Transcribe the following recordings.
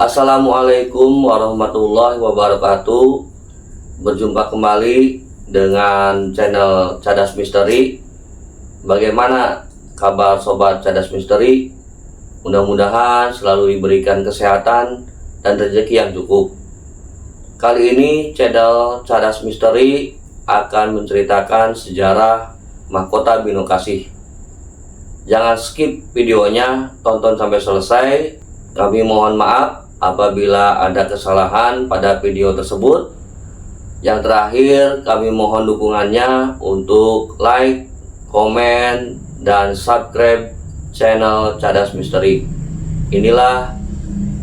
Assalamualaikum warahmatullahi wabarakatuh. Berjumpa kembali dengan channel Cadas Misteri. Bagaimana kabar sobat Cadas Misteri? Mudah-mudahan selalu diberikan kesehatan dan rezeki yang cukup. Kali ini channel Cadas Misteri akan menceritakan sejarah mahkota Bino Kasih. Jangan skip videonya, tonton sampai selesai. Kami mohon maaf apabila ada kesalahan pada video tersebut. Yang terakhir, kami mohon dukungannya untuk like, komen, dan subscribe channel Cadas Misteri. Inilah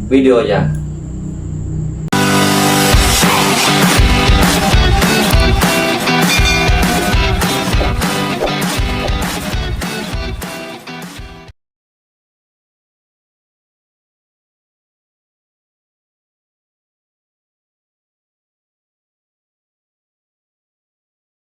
videonya.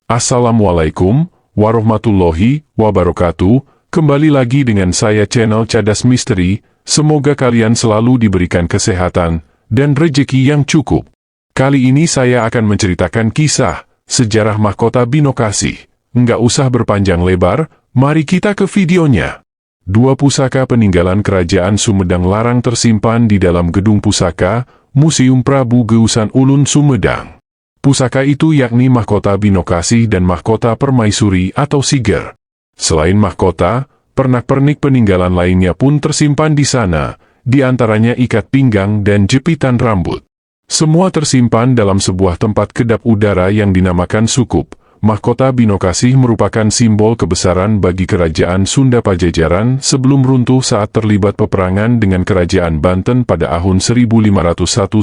Assalamualaikum warahmatullahi wabarakatuh. Kembali lagi dengan saya channel Cadas Misteri. Semoga kalian selalu diberikan kesehatan dan rezeki yang cukup. Kali ini saya akan menceritakan kisah sejarah mahkota Bino Kasih. Nggak usah berpanjang lebar, mari kita ke videonya. Dua pusaka peninggalan Kerajaan Sumedang Larang tersimpan di dalam gedung pusaka Museum Prabu Geusan Ulun Sumedang. Pusaka itu yakni mahkota Bino Kasih dan mahkota Permaisuri atau Siger. Selain mahkota, pernak-pernik peninggalan lainnya pun tersimpan di sana, di antaranya ikat pinggang dan jepitan rambut. Semua tersimpan dalam sebuah tempat kedap udara yang dinamakan Sukup. Mahkota Bino Kasih merupakan simbol kebesaran bagi Kerajaan Sunda Pajajaran sebelum runtuh saat terlibat peperangan dengan Kerajaan Banten pada tahun 1501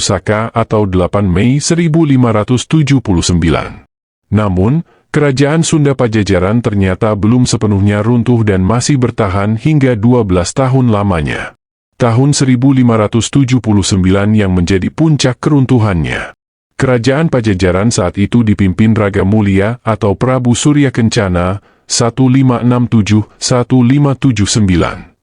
Saka atau 8 Mei 1579. Namun, Kerajaan Sunda Pajajaran ternyata belum sepenuhnya runtuh dan masih bertahan hingga 12 tahun lamanya. Tahun 1579 yang menjadi puncak keruntuhannya. Kerajaan Pajajaran saat itu dipimpin Raga Mulia atau Prabu Surya Kencana 1567-1579.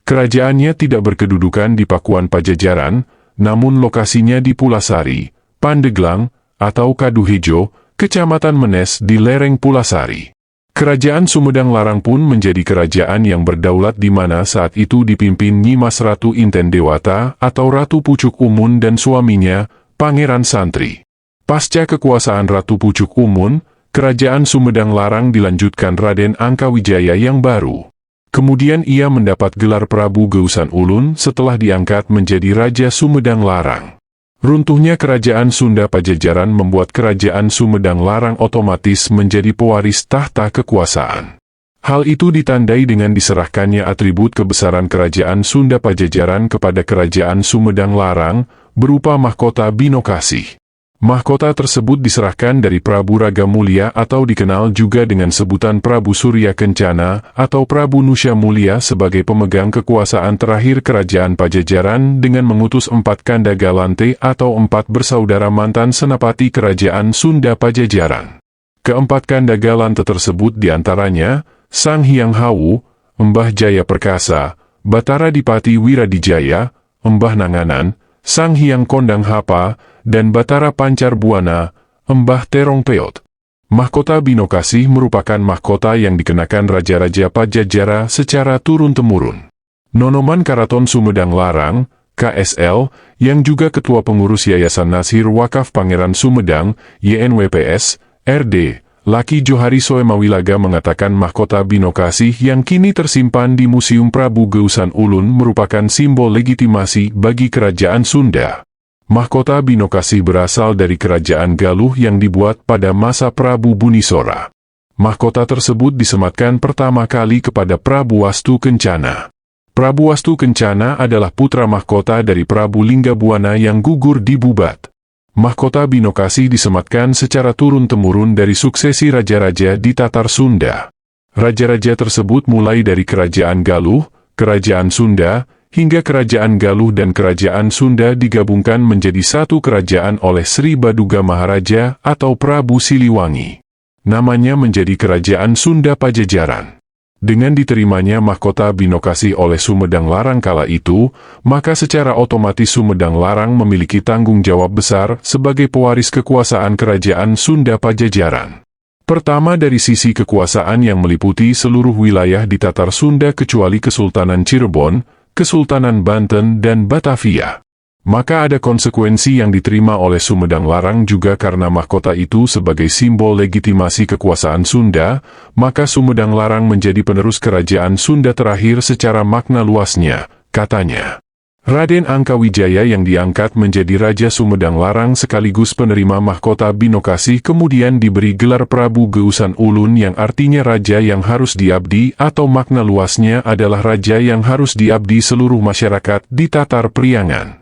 Kerajaannya tidak berkedudukan di Pakuan Pajajaran, namun lokasinya di Pulasari, Pandeglang, atau Kaduhejo, Kecamatan Menes di lereng Pulasari. Kerajaan Sumedang Larang pun menjadi kerajaan yang berdaulat di mana saat itu dipimpin Nyi Mas Ratu Inten Dewata atau Ratu Pucuk Umun dan suaminya, Pangeran Santri. Pasca kekuasaan Ratu Pucuk Umun, Kerajaan Sumedang Larang dilanjutkan Raden Angkawijaya yang baru. Kemudian ia mendapat gelar Prabu Geusan Ulun setelah diangkat menjadi Raja Sumedang Larang. Runtuhnya Kerajaan Sunda Pajajaran membuat Kerajaan Sumedang Larang otomatis menjadi pewaris tahta kekuasaan. Hal itu ditandai dengan diserahkannya atribut kebesaran Kerajaan Sunda Pajajaran kepada Kerajaan Sumedang Larang, berupa mahkota Bino Kasih. Mahkota tersebut diserahkan dari Prabu Raga Mulia atau dikenal juga dengan sebutan Prabu Surya Kencana atau Prabu Nusya Mulia sebagai pemegang kekuasaan terakhir Kerajaan Pajajaran dengan mengutus 4 Kanda Galante atau 4 bersaudara mantan senapati Kerajaan Sunda Pajajaran. Keempat Kanda Galante tersebut diantaranya Sang Hyang Hawu, Mbah Jaya Perkasa, Batara Dipati Wiradijaya, Mbah Nanganan, Sang Hyang Kondang Hapa, dan Batara Pancar Buana, Mbah Terong Peot. Mahkota Bino Kasih merupakan mahkota yang dikenakan Raja-Raja Pajajara secara turun-temurun. Nonoman Karaton Sumedang Larang, KSL, yang juga Ketua Pengurus Yayasan Nasir Wakaf Pangeran Sumedang, YNWPS, RD, Laki Johari Soemawilaga mengatakan mahkota Bino Kasih yang kini tersimpan di Museum Prabu Geusan Ulun merupakan simbol legitimasi bagi Kerajaan Sunda. Mahkota Bino Kasih berasal dari Kerajaan Galuh yang dibuat pada masa Prabu Bunisora. Mahkota tersebut disematkan pertama kali kepada Prabu Wastu Kencana. Prabu Wastu Kencana adalah putra mahkota dari Prabu Linggabuana yang gugur di Bubat. Mahkota Bino Kasih disematkan secara turun-temurun dari suksesi raja-raja di Tatar Sunda. Raja-raja tersebut mulai dari Kerajaan Galuh, Kerajaan Sunda, hingga Kerajaan Galuh dan Kerajaan Sunda digabungkan menjadi satu kerajaan oleh Sri Baduga Maharaja atau Prabu Siliwangi. Namanya menjadi Kerajaan Sunda Pajajaran. Dengan diterimanya mahkota Binokasi oleh Sumedang Larang kala itu, maka secara otomatis Sumedang Larang memiliki tanggung jawab besar sebagai pewaris kekuasaan kerajaan Sunda Pajajaran. Pertama dari sisi kekuasaan yang meliputi seluruh wilayah di Tatar Sunda kecuali Kesultanan Cirebon, Kesultanan Banten dan Batavia. Maka ada konsekuensi yang diterima oleh Sumedang Larang juga karena mahkota itu sebagai simbol legitimasi kekuasaan Sunda, maka Sumedang Larang menjadi penerus kerajaan Sunda terakhir secara makna luasnya, katanya. Raden Angkawijaya yang diangkat menjadi Raja Sumedang Larang sekaligus penerima mahkota Binokasi kemudian diberi gelar Prabu Geusan Ulun yang artinya raja yang harus diabdi atau makna luasnya adalah raja yang harus diabdi seluruh masyarakat di Tatar Priangan.